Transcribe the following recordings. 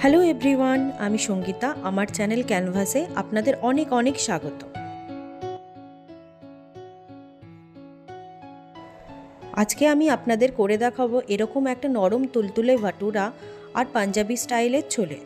Hello everyone, আমি সঙ্গীতা। আমার channel ক্যানভাসে আপনাদের অনেক অনেক স্বাগত। আজকে আমি আপনাদের করে দেখাবো এরকম একটা নরম তুলতুলে ভাটুরা আর পাঞ্জাবি স্টাইলের ছোলে।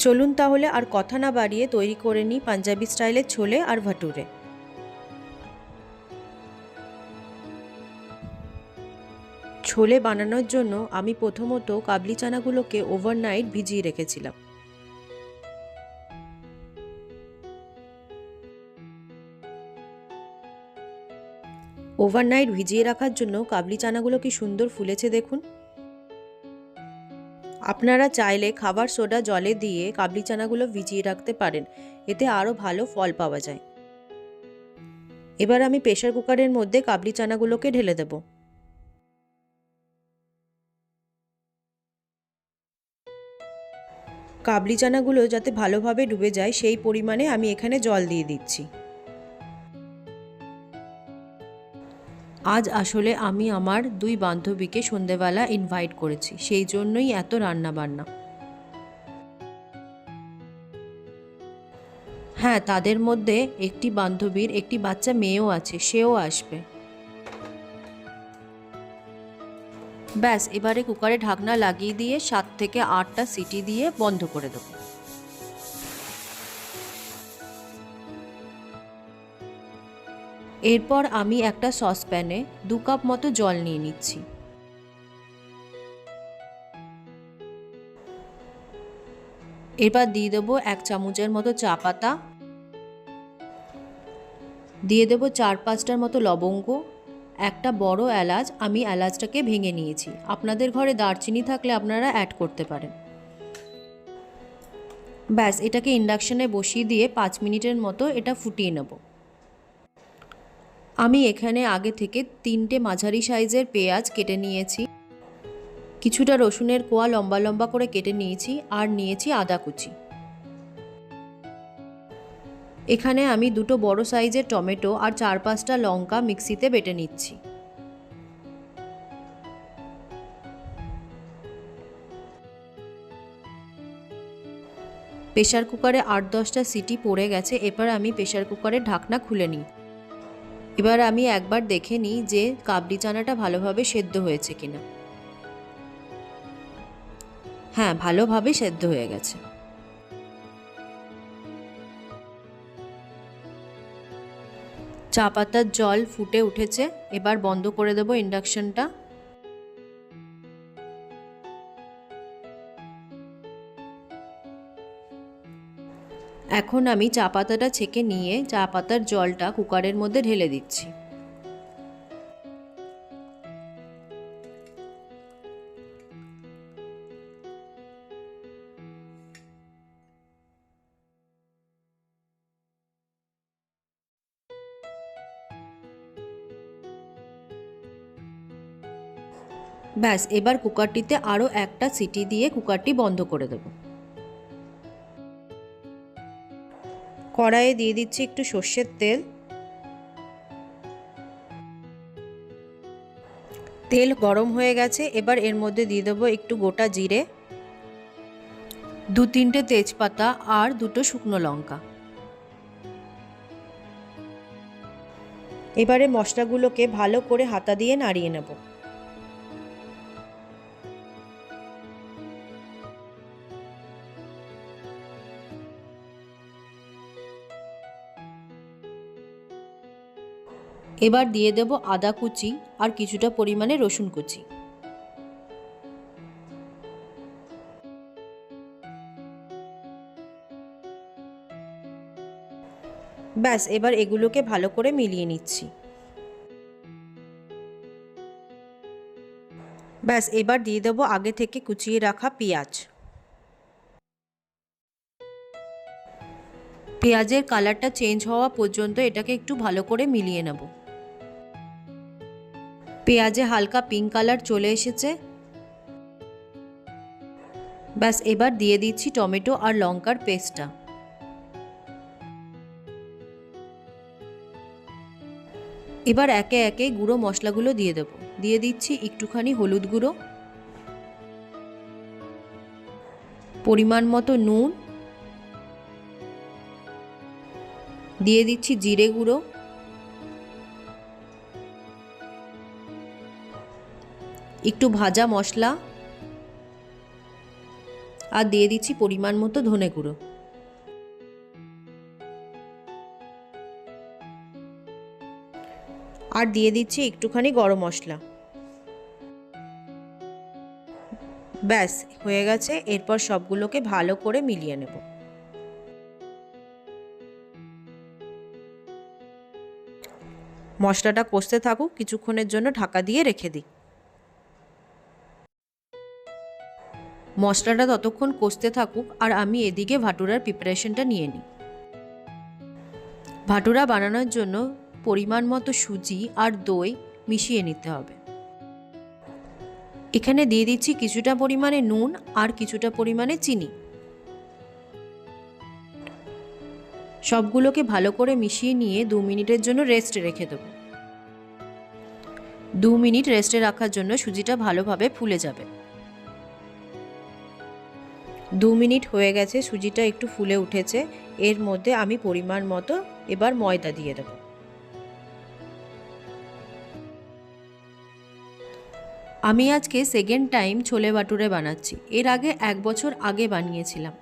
চলুন তাহলে আর কথা না বাড়িয়ে তৈরি করে নিই পাঞ্জাবি স্টাইলের ছোলে আর ভাটুরে। ছোলে বানানোর জন্য আমি প্রথমত কাবলি চানাগুলোকে ওভারনাইট ভিজিয়ে রেখেছিলাম। ওভারনাইট ভিজিয়ে রাখার জন্য কাবলি চানাগুলো কি সুন্দর ফুলেছে দেখুন। আপনারা চাইলে খাবার সোডা জলে দিয়ে কাবলি চানাগুলো ভিজিয়ে রাখতে পারেন, এতে আরও ভালো ফল পাওয়া যায়। এবার আমি প্রেসার কুকারের মধ্যে কাবলি চানাগুলোকে ঢেলে দেব। কাবলি চানাগুলো যাতে ভালোভাবে ডুবে যায় সেই পরিমাণে আমি এখানে জল দিয়ে দিচ্ছি। আজ আসলে আমি আমার দুই বান্ধবীকে সন্ধেবেলা ইনভাইট করেছি, সেই জন্যই এত রান্না বান্না। হ্যাঁ, তাদের মধ্যে একটি বান্ধবীর একটি বাচ্চা মেয়েও আছে, সেও আসবে। ব্যাস, এবারে কুকারে ঢাকনা লাগিয়ে দিয়ে 7 থেকে 8টা সিটি দিয়ে বন্ধ করে দেবো। এরপর আমি একটা সসপ্যানে 2 কাপ মতো জল নিয়ে নিচ্ছি। এবার দিয়ে দেবো 1 চামচের মতো চা পাতা, দিয়ে দেবো 4-5টার মতো লবঙ্গ, একটা বড় এলাচ, আমি এলাচটাকে ভেঙে নিয়েছি। আপনাদের ঘরে দারচিনি থাকলে আপনারা অ্যাড করতে পারেন। ব্যাস, এটাকে ইন্ডাকশনে বসিয়ে দিয়ে 5 মিনিটের মতো এটা ফুটিয়ে নেব। আমি এখানে আগে থেকে 3টে মাঝারি সাইজের পেঁয়াজ কেটে নিয়েছি, কিছুটা রসুনের কোয়া লম্বা লম্বা করে কেটে নিয়েছি, আর নিয়েছি আদা কুচি। এখানে আমি 2টো বড় সাইজের টমেটো আর 4-5টা লঙ্কা মিক্সিতে বেটে নিচ্ছি। প্রেসার কুকারে 8-10টা সিটি পড়ে গেছে। এবার আমি প্রেসার কুকারের ঢাকনা খুলে নিই। এবার আমি একবার দেখে নিই যে কাবলি চানাটা ভালোভাবে সেদ্ধ হয়েছে কিনা। হ্যাঁ, ভালোভাবে সেদ্ধ হয়ে গেছে। চা পাতার জল ফুটে উঠেছে, এবার বন্ধ করে দেবো ইন্ডাকশনটা। এখন আমি চা পাতাটা ছেঁকে নিয়ে চা পাতার জলটা কুকারের মধ্যে ঢেলে দিচ্ছি। ব্যাস, এবার কুকারটিতে আরও একটা সিটি দিয়ে কুকারটি বন্ধ করে দেব। কড়াইয়ে দিয়ে দিচ্ছি একটু সর্ষের তেল। তেল গরম হয়ে গেছে, এবার এর মধ্যে দিয়ে দেবো একটু গোটা জিরে, 2-3টে তেজপাতা আর 2টো শুকনো লঙ্কা। এবারে মশলাগুলোকে ভালো করে হাতা দিয়ে নাড়িয়ে নেব। এবার দিয়ে দেব আদা কুচি আর কিছুটা পরিমাণে রসুন কুচি। ব্যাস, এবার এগুলোকে ভালো করে মিলিয়ে নিচ্ছি। ব্যাস, এবার দিয়ে দেবো আগে থেকে কুচিয়ে রাখা পেঁয়াজ। পেঁয়াজের কালারটা চেঞ্জ হওয়া পর্যন্ত এটাকে একটু ভালো করে মিলিয়ে নেব। পেঁয়াজে হালকা পিঙ্ক কালার চলে এসেছে। ব্যাস, এবার দিয়ে দিচ্ছি টমেটো আর লঙ্কার পেস্টটা। এবার একে একে গুঁড়ো মশলাগুলো দিয়ে দেবো। দিয়ে দিচ্ছি একটুখানি হলুদ গুঁড়ো, পরিমাণ মতো নুন, দিয়ে দিচ্ছি জিরে গুঁড়ো, একটু ভাজা মশলা, আর দিয়ে দিচ্ছি পরিমাণ মতো ধনে গুঁড়ো। আর দিয়ে দিচ্ছি একটুখানি গরম মশলা। ব্যাস হয়ে গেছে। এরপর সবগুলোকে ভালো করে মিলিয়ে নেব। মশলাটা কষতে থাকুক, কিছুক্ষণের জন্য ঢাকা দিয়ে রেখে দিই। মশলাটা ততক্ষণ কষতে থাকুক আর আমি এদিকে ভাটুরার প্রিপারেশনটা নিয়ে নিই। ভাটুরা বানানোর জন্য পরিমাণ মতো সুজি আর দই মিশিয়ে নিতে হবে। এখানে দিয়ে দিচ্ছি কিছুটা পরিমাণে নুন আর কিছুটা পরিমাণে চিনি। সবগুলোকে ভালো করে মিশিয়ে নিয়ে 2 মিনিটের জন্য রেস্টে রেখে দেবো। 2 মিনিট রেস্টে রাখার জন্য সুজিটা ভালোভাবে ফুলে যাবে। 2 মিনিট হয়ে গেছে, সুজিটা একটু ফুলে উঠেছে। এর মধ্যে আমি পরিমাণ মতো এবার ময়দা দিয়ে দেব। আমি আজকে সেকেন্ড টাইম ছোলে ভাটুরে বানাচ্ছি। এর আগে 1 বছর আগে বানিয়েছিলাম,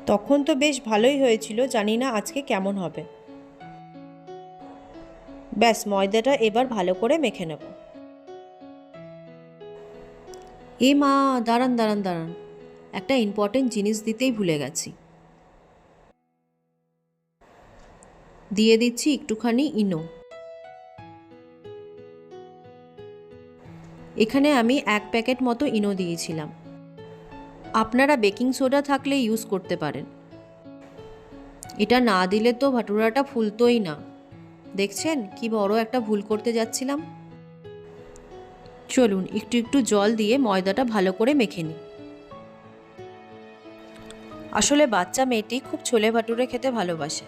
তখন তো বেশ ভালোই হয়েছিল। জানি না আজকে কেমন হবে। ব্যাস ময়দাটা এবার ভালো করে মেখে নেব। এ মা, দাঁড়ান দাঁড়ান দাঁড়ান, একটা ইম্পর্টেন্ট জিনিস দিতেই ভুলে গেছি। দিয়ে দিচ্ছি একটুখানি ইনো। এখানে আমি 1 প্যাকেট মতো ইনো দিয়েছিলাম। আপনারা বেকিং সোডা থাকলে ইউজ করতে পারেন। এটা না দিলে তো ভাটুরাটা ফুলতোই না। দেখছেন কি বড় একটা ভুল করতে যাচ্ছিলাম। চলুন একটু একটু জল দিয়ে ময়দাটা ভালো করে মেখে নিই। আসলে বাচ্চা মেয়েটি খুব ছোলে ভাটুরে খেতে ভালোবাসে,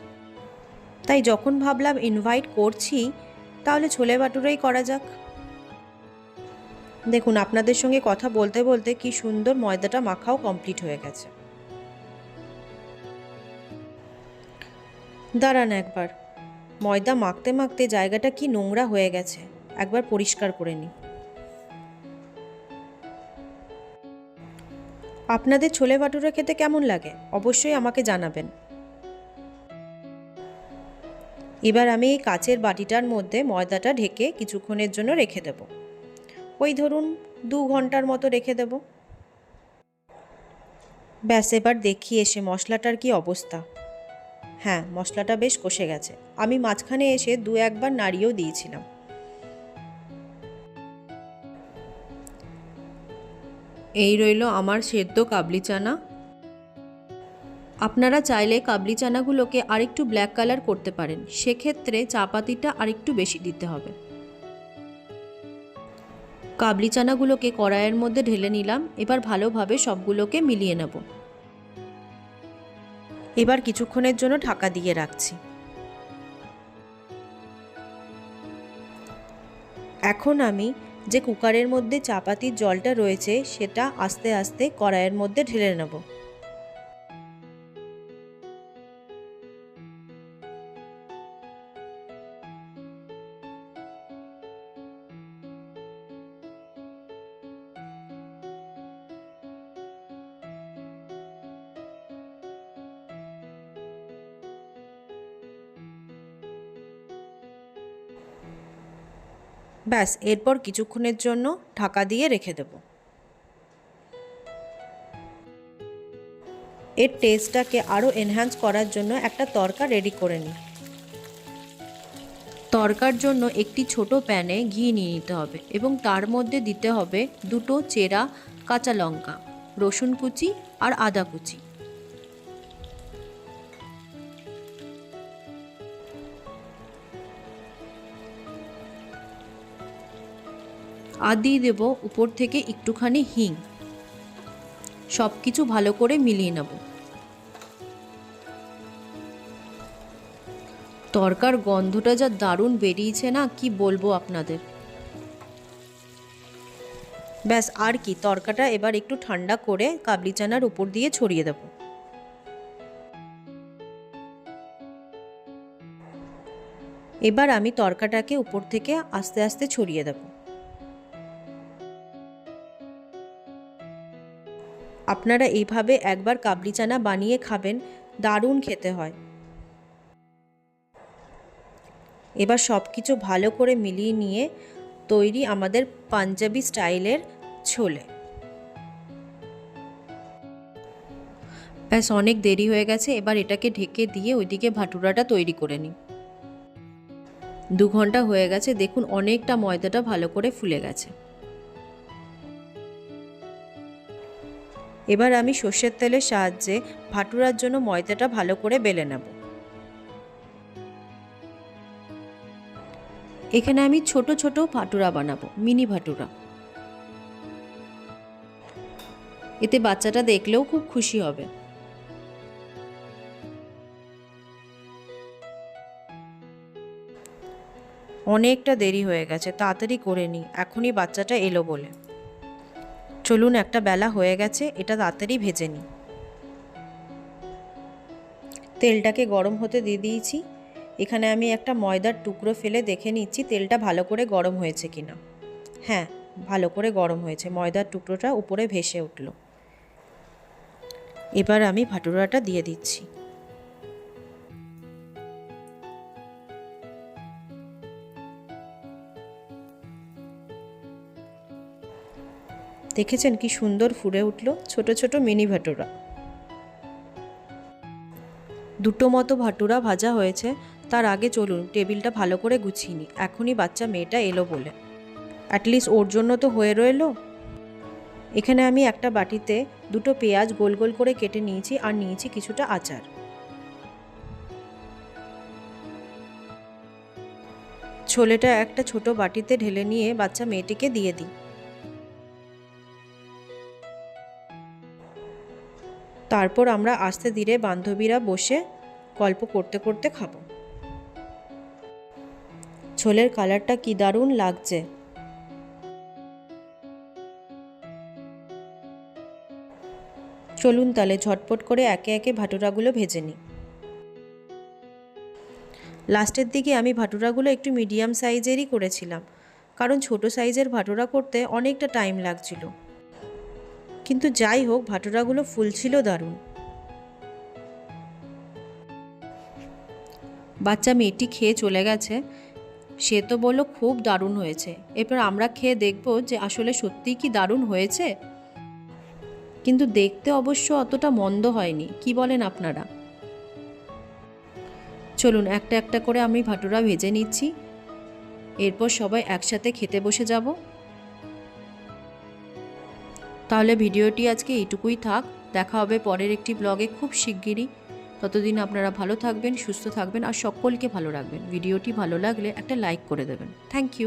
তাই যখন ভাবলাম ইনভাইট করছি তাহলে ছোলে ভাটুরেই করা যাক। দেখুন আপনাদের সঙ্গে কথা বলতে বলতে কি সুন্দর ময়দাটা মাখাও কমপ্লিট হয়ে গেছে। দাঁড়ান একবার, ময়দা মাখতে মাখতে জায়গাটা কি নোংরা হয়ে গেছে, একবার পরিষ্কার করে নিই। আপনাদের ছোলে ভাটুরে খেতে কেমন লাগে অবশ্যই আমাকে জানাবেন। এবার আমি এই কাচের বাটিটার মধ্যে ময়দাটা ঢেকে কিছুক্ষণের জন্য রেখে দেব। ওই ধরুন 2 ঘন্টার মতো রেখে দেব। ব্যাস এবার দেখি এসে মশলাটার কি অবস্থা। হ্যাঁ, মশলাটা বেশ কষে গেছে। আমি মাঝখানে এসে 2-1 বার নাড়িয়েও দিয়েছিলাম। এই রইল আমার সেদ্ধ কাবলি চানা। আপনারা চাইলে কাবলি চানাগুলোকে আরেকটু ব্ল্যাক কালার করতে পারেন, সেক্ষেত্রে চা পাতিটা আরেকটু বেশি দিতে হবে। কাবলি চানাগুলোকে কড়াইয়ের মধ্যে ঢেলে নিলাম। এবার ভালোভাবে সবগুলোকে মিলিয়ে নেব। এবার কিছুক্ষণের জন্য ঢাকা দিয়ে রাখছি। এখন আমি যে কুকারের মধ্যে চা পাতির জলটা রয়েছে সেটা আস্তে আস্তে কড়াইয়ের মধ্যে ঢেলে নেব। ব্যাস এরপর কিছুক্ষণের জন্য ঢাকা দিয়ে রেখে দেব। এর টেস্টটাকে আরও এনহ্যান্স করার জন্য একটা তড়কা রেডি করে নিই। তড়কার জন্য একটি ছোট প্যানে ঘি নিয়ে নিতে হবে এবং তার মধ্যে দিতে হবে 2টো চেরা কাঁচা লঙ্কা, রসুন কুচি আর আদা কুচি। আর দিয়ে দেব উপর থেকে একটুখানি হিং। সব কিছু ভালো করে মিলিয়ে নেব। তরকার গন্ধটা যা দারুণ বেরিয়েছে না, কি বলবো আপনাদের। ব্যাস, আর কি, তরকাটা এবার একটু ঠান্ডা করে কাবলি চানার উপর দিয়ে ছড়িয়ে দেব। এবার আমি তরকাটাকে উপর থেকে আস্তে আস্তে ছড়িয়ে দেব। আপনারা এইভাবে একবার কাবলি চানা বানিয়ে খাবেন, দারুণ খেতে হয়। এবার সব কিছু ভালো করে মিলিয়ে নিয়ে তৈরি আমাদের পাঞ্জাবি স্টাইলের ছোলে। ব্যাস, অনেক দেরি হয়ে গেছে, এবার এটাকে ঢেকে দিয়ে ওইদিকে ভাটুরাটা তৈরি করে নিই। 2 ঘন্টা হয়ে গেছে, দেখুন অনেকটা ময়দাটা ভালো করে ফুলে গেছে। এবার আমি সর্ষের তেলের সাহায্যে ভাটুরার জন্য ময়দাটা ভালো করে বেলে নেব। এখানে আমি ছোট ছোট ভাটুরা বানাবো, মিনি ভাটুরা। এতে বাচ্চাটা দেখলেও খুব খুশি হবে। অনেকটা দেরি হয়ে গেছে, তাড়াতাড়ি করে নিই, এখনই বাচ্চাটা এলো বলে। চলুন, একটা বেলা হয়ে গেছে, এটা তাড়াতাড়ি ভেজে নিই। তেলটাকে গরম হতে দিয়ে দিয়েছি। এখানে আমি একটা ময়দার টুকরো ফেলে দেখে নিচ্ছি তেলটা ভালো করে গরম হয়েছে কিনা। হ্যাঁ, ভালো করে গরম হয়েছে, ময়দার টুকরোটা উপরে ভেসে উঠল। এবার আমি ভাটুরাটা দিয়ে দিচ্ছি। দেখেছেন কি সুন্দর ফুলে উঠল ছোট ছোট মিনি ভাটুরা। 2টো মতো ভাটুরা ভাজা হয়েছে। তার আগে চলুন টেবিলটা ভালো করে গুছিয়ে নিই, এখনই বাচ্চা মেয়েটা এলো বলে। অ্যাটলিস্ট ওর জন্য তো হয়ে রইলো। এখানে আমি একটা বাটিতে 2টো পেঁয়াজ গোল গোল করে কেটে নিয়েছি, আর নিয়েছি কিছুটা আচার। ছোলেটা একটা ছোট বাটিতে ঢেলে নিয়ে বাচ্চা মেয়েটিকে দিয়ে দিই। তারপর আমরা আস্তে ধীরে বান্ধবীরা বসে গল্প করতে করতে খাবো। ছোলের কালারটা কি দারুণ লাগছে। চলুন তাহলে ঝটপট করে একে একে ভাটুরাগুলো ভেজে নিই। লাস্টের দিকে আমি ভাটুরাগুলো একটু মিডিয়াম সাইজেরই করেছিলাম, কারণ ছোট সাইজের ভাটুরা করতে অনেকটা টাইম লাগছিল। কিন্তু যাই হোক, ভাটুরাগুলো ফুলছিল দারুণ। বাচ্চা মেয়েটি খেয়ে চলে গেছে। সে তো বলল খুব দারুণ হয়েছে। এরপর আমরা খেয়ে দেখব যে আসলে সত্যিই কি দারুণ হয়েছে। কিন্তু দেখতে অবশ্য অতটা মন্দ হয়নি, কি বলেন আপনারা? চলুন একটা একটা করে আমি ভাটুরা ভেজে নিচ্ছি, এরপর সবাই একসাথে খেতে বসে যাব। তাহলে ভিডিওটি আজকে এইটুকুই থাক, দেখা হবে পরের একটি ব্লগে খুব শিগগিরই। ততদিন আপনারা ভালো থাকবেন, সুস্থ থাকবেন, আর সকলকে ভালো রাখবেন। ভিডিওটি ভালো লাগলে একটা লাইক করে দেবেন। Thank you.